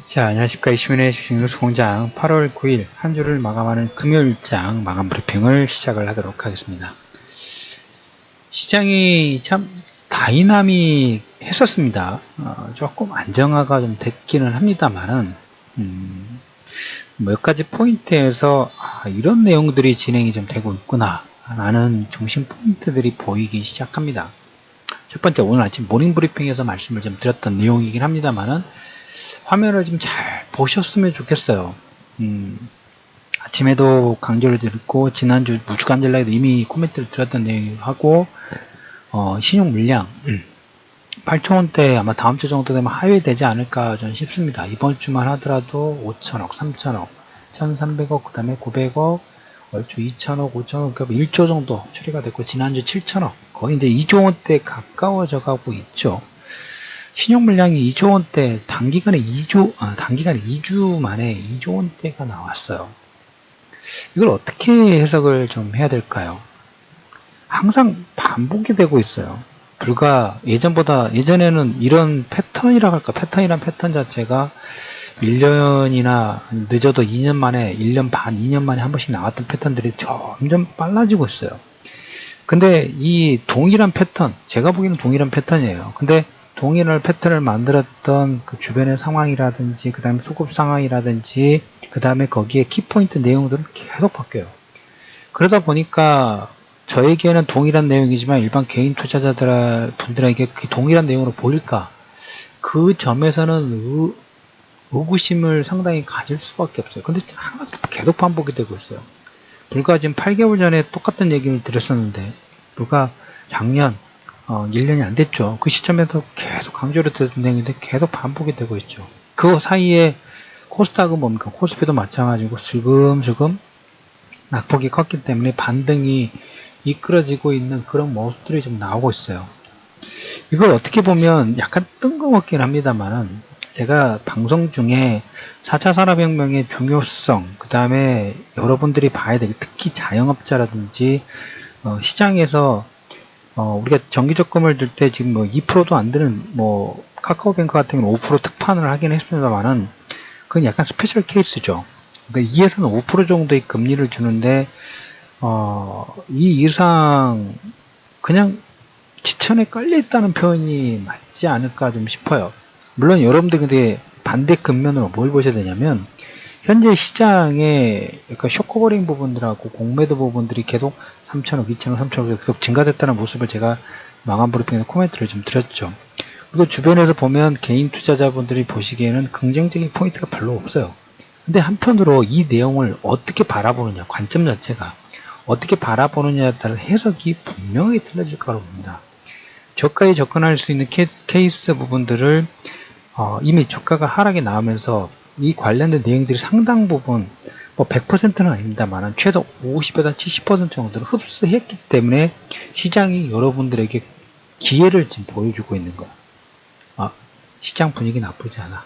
자, 안녕하십니까. 이시민의 주식뉴스 공장 8월 9일 한 주를 마감하는 금요일장 마감 브리핑을 시작을 하도록 하겠습니다. 시장이 참 다이나믹했었습니다. 조금 안정화가 좀 됐기는 합니다만은, 몇 가지 포인트에서 이런 내용들이 진행이 좀 되고 있구나 라는 중심 포인트들이 보이기 시작합니다. 첫 번째, 오늘 아침 모닝 브리핑에서 말씀을 좀 드렸던 내용이긴 합니다만은, 화면을 좀 잘 보셨으면 좋겠어요. 아침에도 강조를 드렸고, 지난주 무주간젤라에도 이미 코멘트를 드렸던 내용하고, 신용 물량, 8,000원대 아마 다음 주 정도 되면 하회 되지 않을까 저는 싶습니다. 이번 주만 하더라도 5천억, 3천억, 1,300억, 그 다음에 900억, 얼추 2천억, 5천억, 그러니까 1조 정도 처리가 됐고, 지난주 7천억, 거의 이제 2조 원대 가까워져 가고 있죠. 신용 물량이 2조 원대, 단기간에 2주 만에 2조 원대가 나왔어요. 이걸 어떻게 해석을 좀 해야 될까요? 항상 반복이 되고 있어요. 예전에는 이런 패턴이라고 할까, 패턴이란 패턴 자체가 1년이나 늦어도 2년 만에, 1년 반, 2년 만에 한 번씩 나왔던 패턴들이 점점 빨라지고 있어요. 근데 이 동일한 패턴, 제가 보기에는 동일한 패턴이에요. 근데 동일한 패턴을 만들었던 그 주변의 상황이라든지, 그 다음에 수급 상황이라든지, 그 다음에 거기에 키포인트 내용들은 계속 바뀌어요. 그러다 보니까 저에게는 동일한 내용이지만 일반 개인 투자자분들에게 그 동일한 내용으로 보일까? 그 점에서는 의구심을 상당히 가질 수밖에 없어요. 근데 항상 계속 반복이 되고 있어요. 불과 지금 8개월 전에 똑같은 얘기를 드렸었는데, 불과 작년 1년이 안 됐죠. 그 시점에도 계속 강조를 드렸던 내용인데 계속 반복이 되고 있죠. 그 사이에 코스닥은 뭡니까? 코스피도 마찬가지고 슬금슬금 낙폭이 컸기 때문에 반등이 이끌어지고 있는 그런 모습들이 좀 나오고 있어요. 이걸 어떻게 보면 약간 뜬금없긴 합니다만은, 제가 방송 중에 4차 산업혁명의 중요성, 그 다음에 여러분들이 봐야 될, 특히 자영업자라든지 시장에서 우리가 정기적금을 들 때 지금 2%도 안 되는 카카오뱅크 같은 경우는 5% 특판을 하긴 했습니다만은, 그건 약간 스페셜 케이스죠. 그러니까 2에서는 5% 정도의 금리를 주는데, 이 이상 그냥 지천에 깔려 있다는 표현이 맞지 않을까 좀 싶어요. 물론 여러분들 근데 반대 근면으로 뭘 보셔야 되냐면, 현재 시장에 그러니까 쇼커버링 부분들하고 공매도 부분들이 계속 3천억, 2천억, 3천억 계속 증가됐다는 모습을 제가 마감 브리핑에서 코멘트를 좀 드렸죠. 그리고 주변에서 보면 개인 투자자분들이 보시기에는 긍정적인 포인트가 별로 없어요. 근데 한편으로 이 내용을 어떻게 바라보느냐, 관점 자체가 어떻게 바라보느냐에 따라 해석이 분명히 틀려질 거라고 봅니다. 저가에 접근할 수 있는 케이스 부분들을 이미 주가가 하락이 나오면서 이 관련된 내용들이 상당 부분 100%는 아닙니다만 최소 50에서 70% 정도를 흡수했기 때문에 시장이 여러분들에게 기회를 지금 보여주고 있는 거야. 시장 분위기 나쁘지 않아.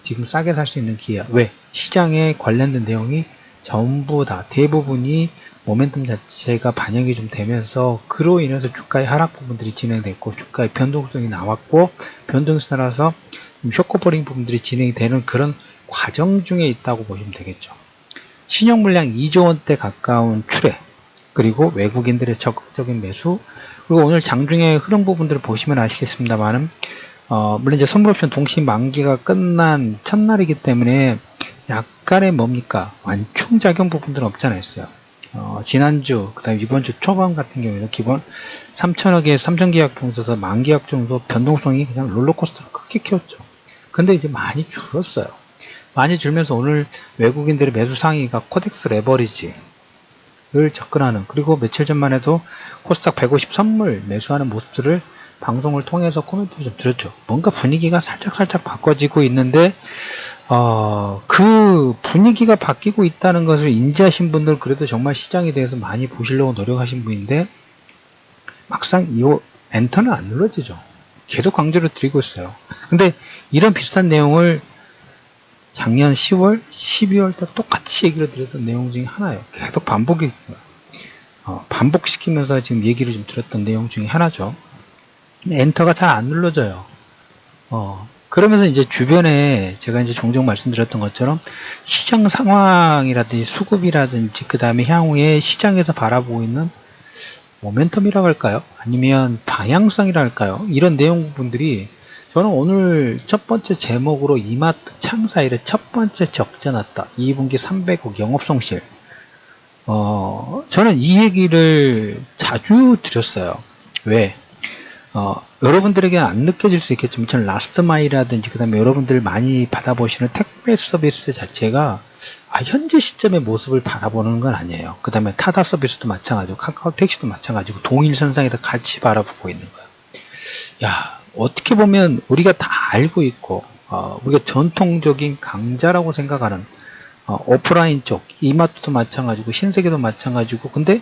지금 싸게 살 수 있는 기회야. 왜? 시장에 관련된 내용이 전부 다 대부분이 모멘텀 자체가 반영이 좀 되면서 그로 인해서 주가의 하락 부분들이 진행됐고 주가의 변동성이 나왔고 변동성에 따라서 쇼커버링 부분들이 진행이 되는 그런 과정 중에 있다고 보시면 되겠죠. 신용 물량 2조 원대 가까운 출회, 그리고 외국인들의 적극적인 매수, 그리고 오늘 장중의 흐름 부분들을 보시면 아시겠습니다만은, 물론 이제 선물옵션 동시 만기가 끝난 첫날이기 때문에 약간의 완충작용 부분들은 없지 않아 있어요. 지난주, 그 다음에 이번 주 초반 같은 경우에는 기본 3천억에 3천계약 정도에서 만계약 정도 변동성이 그냥 롤러코스터로 크게 키웠죠. 근데 이제 많이 줄었어요. 많이 줄면서 오늘 외국인들의 매수 상위가 코덱스 레버리지를 접근하는, 그리고 며칠 전만 해도 코스닥 150 선물 매수하는 모습들을 방송을 통해서 코멘트를 좀 드렸죠. 뭔가 분위기가 살짝 바꿔지고 있는데, 그 분위기가 바뀌고 있다는 것을 인지하신 분들, 그래도 정말 시장에 대해서 많이 보시려고 노력하신 분인데, 막상 이 엔터는 안 눌러지죠. 계속 강조를 드리고 있어요. 근데 이런 비슷한 내용을 작년 10월, 12월 때 똑같이 얘기를 드렸던 내용 중에 하나예요. 계속 반복시키면서 지금 얘기를 좀 드렸던 내용 중에 하나죠. 엔터가 잘 안 눌러져요. 그러면서 이제 주변에 제가 이제 종종 말씀드렸던 것처럼 시장 상황이라든지 수급이라든지 그 다음에 향후에 시장에서 바라보고 있는 모멘텀이라고 할까요? 아니면 방향성이라 할까요? 이런 내용 부분들이 저는 오늘 첫 번째 제목으로 이마트 창사일의 첫 번째 적자 났다. 2분기 300억 영업손실. 저는 이 얘기를 자주 드렸어요. 왜? 여러분들에게 안 느껴질 수 있겠지만 저는 라스트마일이라든지 그 다음에 여러분들 많이 받아보시는 택배 서비스 자체가 현재 시점의 모습을 바라보는 건 아니에요. 그 다음에 타다 서비스도 마찬가지고 카카오 택시도 마찬가지고 동일선상에서 같이 바라보고 있는 거예요. 야, 어떻게 보면 우리가 다 알고 있고 우리가 전통적인 강자라고 생각하는 오프라인 쪽 이마트도 마찬가지고 신세계도 마찬가지고 근데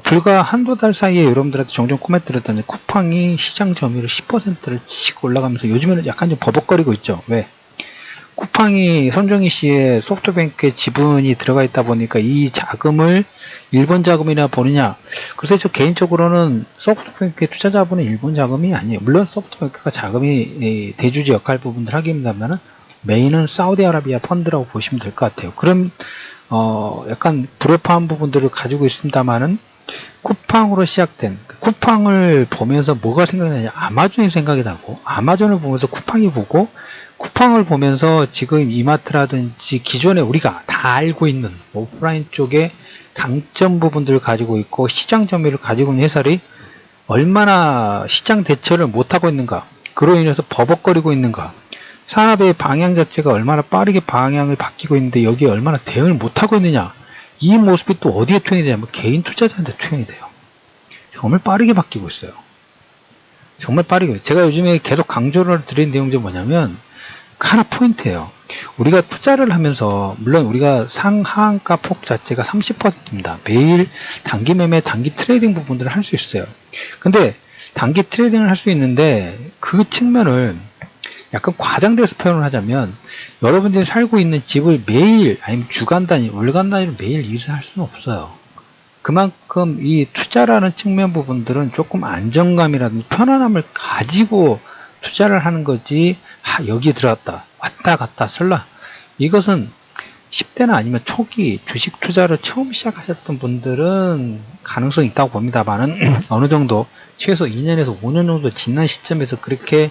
불과 한두 달 사이에 여러분들한테 종종 코멘트 드렸더니 쿠팡이 시장 점유율 10%를 치고 올라가면서 요즘에는 약간 좀 버벅거리고 있죠. 왜? 쿠팡이 손정희 씨의 소프트뱅크에 지분이 들어가 있다 보니까 이 자금을 일본 자금이나 보느냐. 그래서 저 개인적으로는 소프트뱅크의 투자 자본은 일본 자금이 아니에요. 물론 소프트뱅크가 자금이 대주주 역할 부분들 하기입니다만은 메인은 사우디아라비아 펀드라고 보시면 될 것 같아요. 그럼 약간 불협화한 부분들을 가지고 있습니다만은 쿠팡으로 시작된 쿠팡을 보면서 뭐가 생각나냐? 아마존이 생각이 나고 아마존을 보면서 쿠팡이 보고 쿠팡을 보면서 지금 이마트라든지 기존에 우리가 다 알고 있는 오프라인 쪽에 강점 부분들을 가지고 있고 시장 점유율을 가지고 있는 회사들이 얼마나 시장 대처를 못하고 있는가, 그로 인해서 버벅거리고 있는가, 산업의 방향 자체가 얼마나 빠르게 방향을 바뀌고 있는데 여기에 얼마나 대응을 못하고 있느냐, 이 모습이 또 어디에 투영이 되냐면 개인 투자자한테 투영이 돼요. 정말 빠르게 바뀌고 있어요. 정말 빠르게. 제가 요즘에 계속 강조를 드린 내용이 뭐냐면 하나 포인트예요. 우리가 투자를 하면서 물론 우리가 상하한가 폭 자체가 30%입니다. 매일 단기 매매, 단기 트레이딩 부분들을 할 수 있어요. 근데 단기 트레이딩을 할 수 있는데 그 측면을 약간 과장돼서 표현을 하자면 여러분들이 살고 있는 집을 매일 아니면 주간 단위, 월간 단위로 매일 이사할 수는 없어요. 그만큼 이 투자라는 측면 부분들은 조금 안정감이라든지 편안함을 가지고 투자를 하는 거지. 여기에 들어갔다 왔다 갔다 설라, 이것은 10대나 아니면 초기 주식 투자를 처음 시작하셨던 분들은 가능성이 있다고 봅니다만은 어느 정도 최소 2년에서 5년 정도 지난 시점에서 그렇게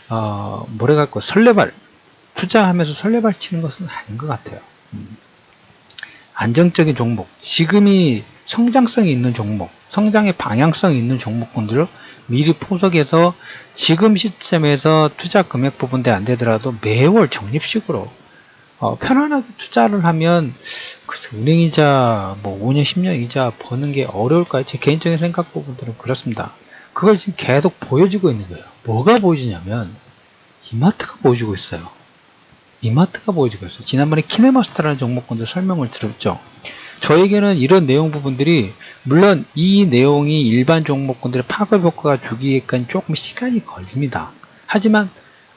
뭐라 할까 설레발 투자하면서 설레발 치는 것은 아닌 것 같아요. 안정적인 종목, 지금이 성장성이 있는 종목, 성장의 방향성이 있는 종목군들을 미리 포석해서 지금 시점에서 투자 금액 부분대 안 되더라도 매월 적립식으로 편안하게 투자를 하면 글쎄 은행이자 뭐 5년 10년 이자 버는 게 어려울까요? 제 개인적인 생각 부분들은 그렇습니다. 그걸 지금 계속 보여주고 있는 거예요. 뭐가 보여주냐면 이마트가 보여주고 있어요. 이마트가 보여주고 있어요. 지난번에 키네마스터라는 종목군들 설명을 드렸죠. 저에게는 이런 내용 부분들이 물론 이 내용이 일반 종목군들의 파급 효과가 주기에까지 조금 시간이 걸립니다. 하지만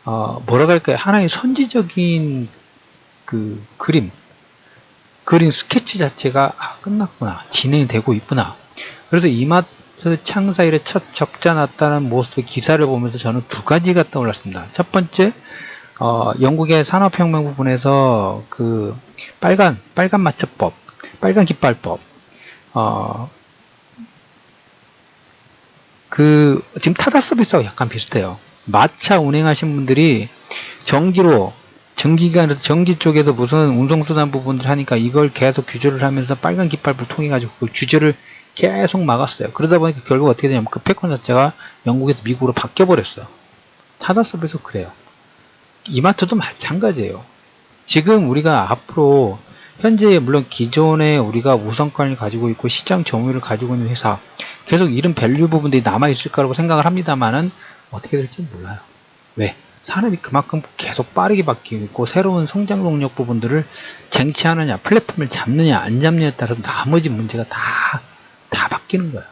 뭐라고 할까요? 하나의 선지적인 그 그림 스케치 자체가 끝났구나, 진행되고 있구나. 그래서 이마트 창사일에 첫 적자 났다는 모습의 기사를 보면서 저는 두 가지가 떠올랐습니다. 첫 번째, 영국의 산업혁명 부분에서 그 빨간 마차법, 빨간 깃발법, 지금 타다 서비스하고 약간 비슷해요. 마차 운행하신 분들이 전기기관에서 전기 쪽에서 무슨 운송수단 부분들 하니까 이걸 계속 규제를 하면서 빨간 깃발을 통해 가지고 그 규제를 계속 막았어요. 그러다 보니까 결국 어떻게 되냐면 그 패권 자체가 영국에서 미국으로 바뀌어 버렸어요. 타다 서비스 그래요. 이마트도 마찬가지예요. 지금 우리가 앞으로 현재 물론 기존에 우리가 우선권을 가지고 있고 시장 점유율을 가지고 있는 회사 계속 이런 밸류 부분들이 남아있을 거라고 생각을 합니다만은 어떻게 될지 몰라요. 왜? 산업이 그만큼 계속 빠르게 바뀌고 있고 새로운 성장 동력 부분들을 쟁취하느냐, 플랫폼을 잡느냐 안 잡느냐에 따라서 나머지 문제가 다 바뀌는 거예요.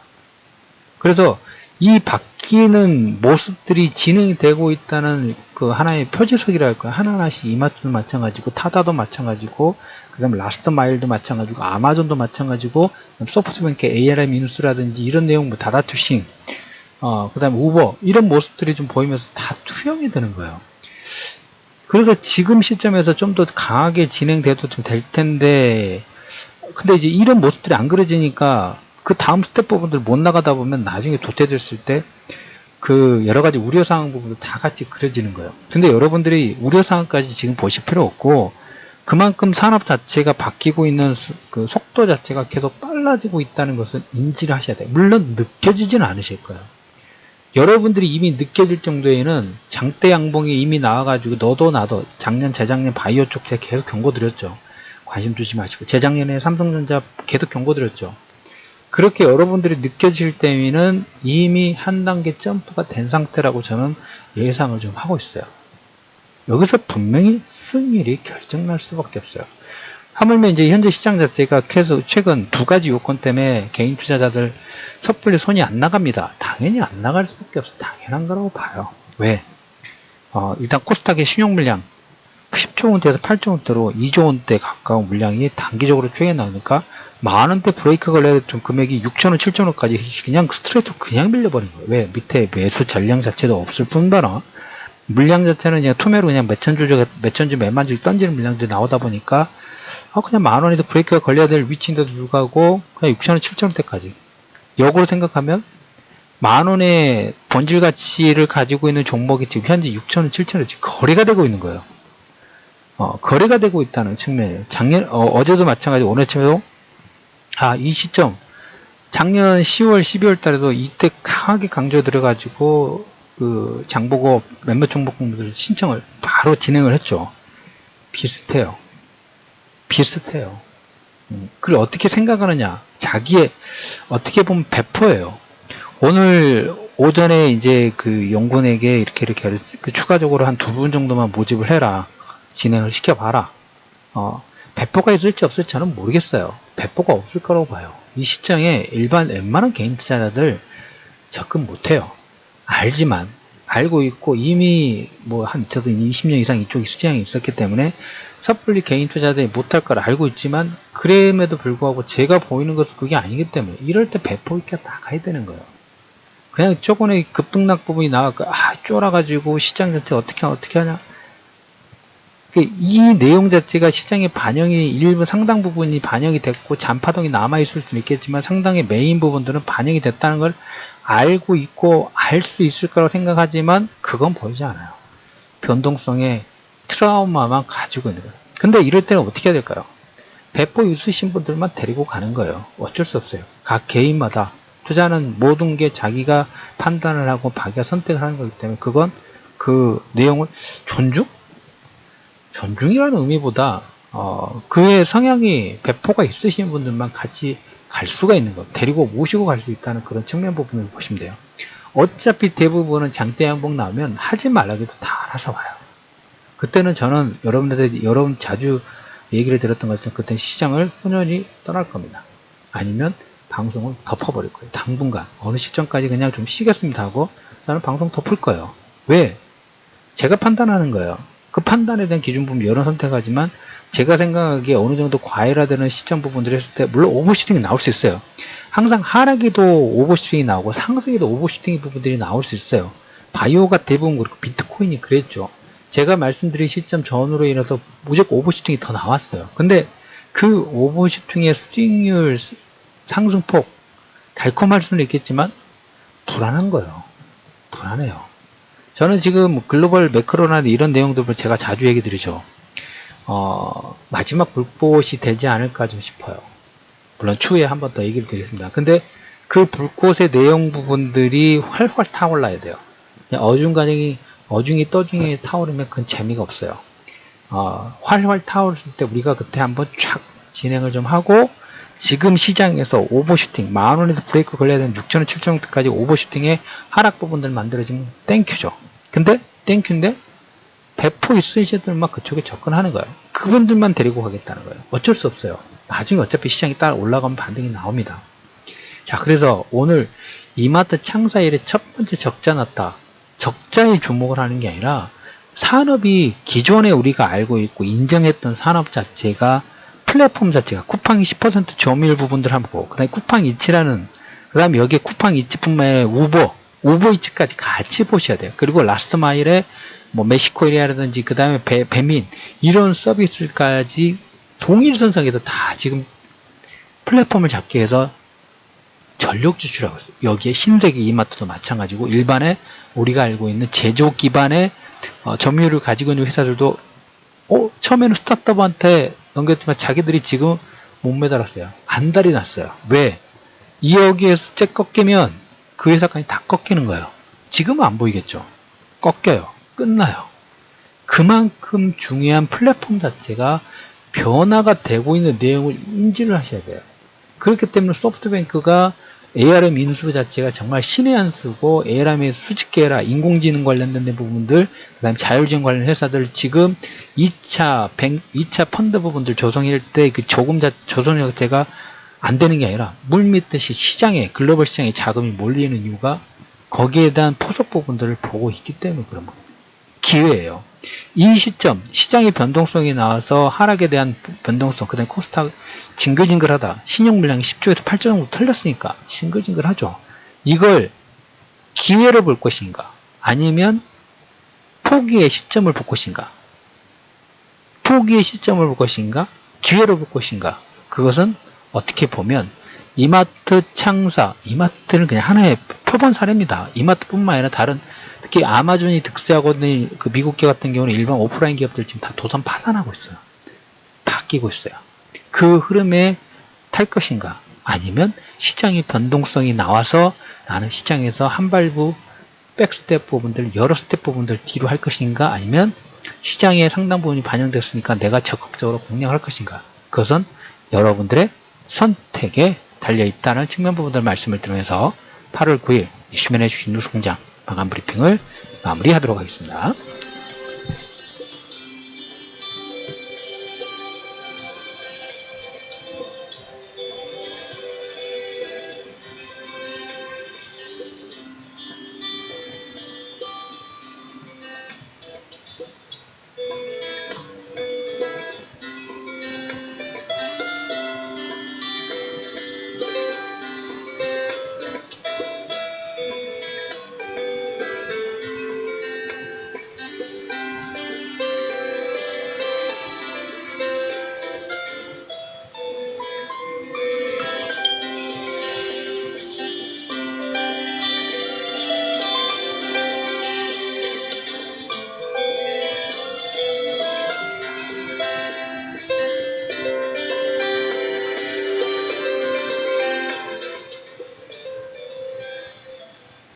그래서 이 바뀌는 모습들이 진행이 되고 있다는 그 하나의 표지석이랄까요. 하나하나씩 이마트도 마찬가지고 타다도 마찬가지고 그 다음에 라스트 마일도 마찬가지고 아마존도 마찬가지고 소프트뱅크 ARM 인수라든지 이런 내용, 다다투싱 그 다음에 우버, 이런 모습들이 좀 보이면서 다 투영이 되는 거예요. 그래서 지금 시점에서 좀 더 강하게 진행돼도 좀 될 텐데, 근데 이제 이런 모습들이 안 그려지니까 그 다음 스텝 부분들 못 나가다 보면 나중에 도태됐을 때 그 여러 가지 우려사항 부분도 다 같이 그려지는 거예요. 근데 여러분들이 우려사항까지 지금 보실 필요 없고, 그만큼 산업 자체가 바뀌고 있는 그 속도 자체가 계속 빨라지고 있다는 것을 인지를 하셔야 돼요. 물론 느껴지지는 않으실 거예요. 여러분들이 이미 느껴질 정도에는 장대 양봉이 이미 나와가지고 너도 나도 작년 재작년 바이오 쪽 제가 계속 경고 드렸죠. 관심 두지 마시고, 재작년에 삼성전자 계속 경고 드렸죠. 그렇게 여러분들이 느껴질 때에는 이미 한 단계 점프가 된 상태라고 저는 예상을 좀 하고 있어요. 여기서 분명히 수익률이 결정날 수밖에 없어요. 하물며 이제 현재 시장 자체가 계속 최근 두 가지 요건 때문에 개인 투자자들 섣불리 손이 안 나갑니다. 당연히 안 나갈 수밖에 없어. 당연한 거라고 봐요. 왜? 일단 코스닥의 신용 물량 10조 원대에서 8조 원대로 2조 원대 가까운 물량이 단기적으로 쪼개 나오니까 만원대 브레이크 걸려야 됐던 금액이 6천원, 7천원까지 그냥 스트레이트 그냥 밀려버린 거예요. 왜? 밑에 매수 전량 자체도 없을 뿐더러 물량 자체는 그냥 투매로 그냥 몇천주 몇만주 던지는 물량들이 나오다 보니까 그냥 만원에서 브레이크가 걸려야 될 위치인데도 불구하고 그냥 6천원, 7천원대까지 역으로 생각하면 만원의 본질 가치를 가지고 있는 종목이 지금 현재 6천원, 7천원 지금 거래가 되고 있는 거예요. 거래가 되고 있다는 측면이에요. 어제도 마찬가지고 오늘 아침에도 이 시점 작년 10월 12월 달에도 이때 강하게 강조 들어가지고 그 장보고 몇몇 종목 공부들 신청을 바로 진행을 했죠. 비슷해요. 그걸 어떻게 생각하느냐, 자기의 어떻게 보면 배포예요. 오늘 오전에 이제 그 연구원에게 이렇게 추가적으로 한 2분 정도만 모집을 해라, 진행을 시켜봐라. 배포가 있을지 없을지 저는 모르겠어요. 배포가 없을 거라고 봐요. 이 시장에 웬만한 개인 투자자들 접근 못해요. 알지만, 알고 있고 이미 저도 20년 이상 이쪽 시장에 있었기 때문에 섣불리 개인 투자자들이 못할 걸 알고 있지만, 그럼에도 불구하고 제가 보이는 것은 그게 아니기 때문에 이럴 때 배포 있게 나가야 되는 거예요. 그냥 저번에 급등락 부분이 나와서 쫄아가지고 시장 전체 어떻게 하냐. 이 내용 자체가 시장에 반영이 일부 상당 부분이 반영이 됐고 잔파동이 남아있을 수는 있겠지만 상당히 메인 부분들은 반영이 됐다는 걸 알고 있고 알 수 있을 거라고 생각하지만 그건 보이지 않아요. 변동성의 트라우마만 가지고 있는 거예요. 근데 이럴 때는 어떻게 해야 될까요? 배포 있으신 분들만 데리고 가는 거예요. 어쩔 수 없어요. 각 개인마다 투자는 모든 자기가 판단을 하고 자기가 선택을 하는 거기 때문에 그건 그 내용을 존중이라는 의미보다 그의 성향이 배포가 있으신 분들만 같이 갈 수가 있는 것, 데리고 모시고 갈 수 있다는 그런 측면 부분을 보시면 돼요. 어차피 대부분은 장대 양봉 나오면 하지 말라고 해도 다 알아서 와요. 그때는 저는 여러분 자주 얘기를 들었던 것처럼 그때 시장을 혼연히 떠날 겁니다. 아니면 방송을 덮어버릴 거예요. 당분간 어느 시점까지 그냥 좀 쉬겠습니다 하고 저는 방송 덮을 거예요. 왜? 제가 판단하는 거예요. 그 판단에 대한 기준 부분 여러 선택하지만 제가 생각하기에 어느 정도 과열화되는 시점 부분들을 했을 때 물론 오버슈팅이 나올 수 있어요. 항상 하락에도 오버슈팅이 나오고 상승에도 오버슈팅 부분들이 나올 수 있어요. 바이오가 대부분 그렇고 비트코인이 그랬죠. 제가 말씀드린 시점 전후로 인해서 무조건 오버슈팅이 더 나왔어요. 근데 그 오버슈팅의 수익률 상승폭 달콤할 수는 있겠지만 불안한 거예요. 불안해요. 저는 지금 글로벌 매크로나 이런 내용들을 제가 자주 얘기 드리죠. 마지막 불꽃이 되지 않을까 좀 싶어요. 물론 추후에 한 번 더 얘기를 드리겠습니다. 근데 그 불꽃의 내용 부분들이 활활 타올라야 돼요. 그냥 어중이 떠중이 타오르면 그건 재미가 없어요. 활활 타오르을 때 우리가 그때 한번 쫙 진행을 좀 하고, 지금 시장에서 오버슈팅, 만원에서 브레이크 걸려야 되는 6천원, 7천원대까지 오버슈팅의 하락 부분들 만들어지면 땡큐죠. 근데 땡큐인데 배포 있으시들만 그쪽에 접근하는 거예요. 그분들만 데리고 가겠다는 거예요. 어쩔 수 없어요. 나중에 어차피 시장이 따라 올라가면 반등이 나옵니다. 자, 그래서 오늘 이마트 창사일의 첫 번째 적자 났다. 적자에 주목을 하는 게 아니라 산업이 기존에 우리가 알고 있고 인정했던 산업 자체가 플랫폼 자체가 쿠팡이 10% 점유율 부분들 한번 보고, 그 다음에 쿠팡이츠라는, 그 다음에 여기에 쿠팡이츠뿐만 아니라 우버, 우버이츠까지 같이 보셔야 돼요. 그리고 라스트 마일에 뭐 메시코일이라든지 그 다음에 배민 이런 서비스까지 동일 선상에서 다 지금 플랫폼을 잡기 위해서 전력 지출하고 있어요. 여기에 신세계 이마트도 마찬가지고 일반의 우리가 알고 있는 제조 기반의 점유율을 가지고 있는 회사들도 처음에는 스타트업한테 넘겼지만 자기들이 지금 못 매달았어요. 안달이 났어요. 왜? 2억에서 째 꺾이면 그 회사까지 다 꺾이는 거예요. 지금은 안 보이겠죠. 꺾여요. 끝나요. 그만큼 중요한 플랫폼 자체가 변화가 되고 있는 내용을 인지를 하셔야 돼요. 그렇기 때문에 소프트뱅크가 ARM 인수 자체가 정말 신의 한 수고, ARM의 수직계라 인공지능 관련된 부분들, 그 다음에 자율주행 관련 회사들 지금 2차 펀드 부분들 조성할 때 그 조성 자체가 안 되는 게 아니라 물 믿듯이 시장에, 글로벌 시장에 자금이 몰리는 이유가 거기에 대한 포석 부분들을 보고 있기 때문에 그런 겁니다. 기회예요. 이 시점, 시장의 변동성이 나와서 하락에 대한 변동성, 그 다음에 코스닥 징글징글하다. 신용 물량이 10조에서 8조 정도 틀렸으니까 징글징글하죠. 이걸 기회로 볼 것인가? 아니면 포기의 시점을 볼 것인가? 포기의 시점을 볼 것인가? 기회로 볼 것인가? 그것은 어떻게 보면 이마트 창사, 이마트는 그냥 하나의 표본 사례입니다. 이마트뿐만 아니라 다른 특히 아마존이 득세하고 있는 그 미국 기업 같은 경우는 일반 오프라인 기업들 지금 다 도산 파산하고 있어요. 바뀌고 있어요. 그 흐름에 탈 것인가? 아니면 시장의 변동성이 나와서 나는 시장에서 한 발부 백스텝 부분들, 여러 스텝 부분들 뒤로 할 것인가? 아니면 시장의 상당 부분이 반영됐으니까 내가 적극적으로 공략할 것인가? 그것은 여러분들의 선택에 달려있다는 측면 부분들 말씀을 드리면서 8월 9일 이슈맨의 주식 뉴스 공장 마감 브리핑을 마무리하도록 하겠습니다.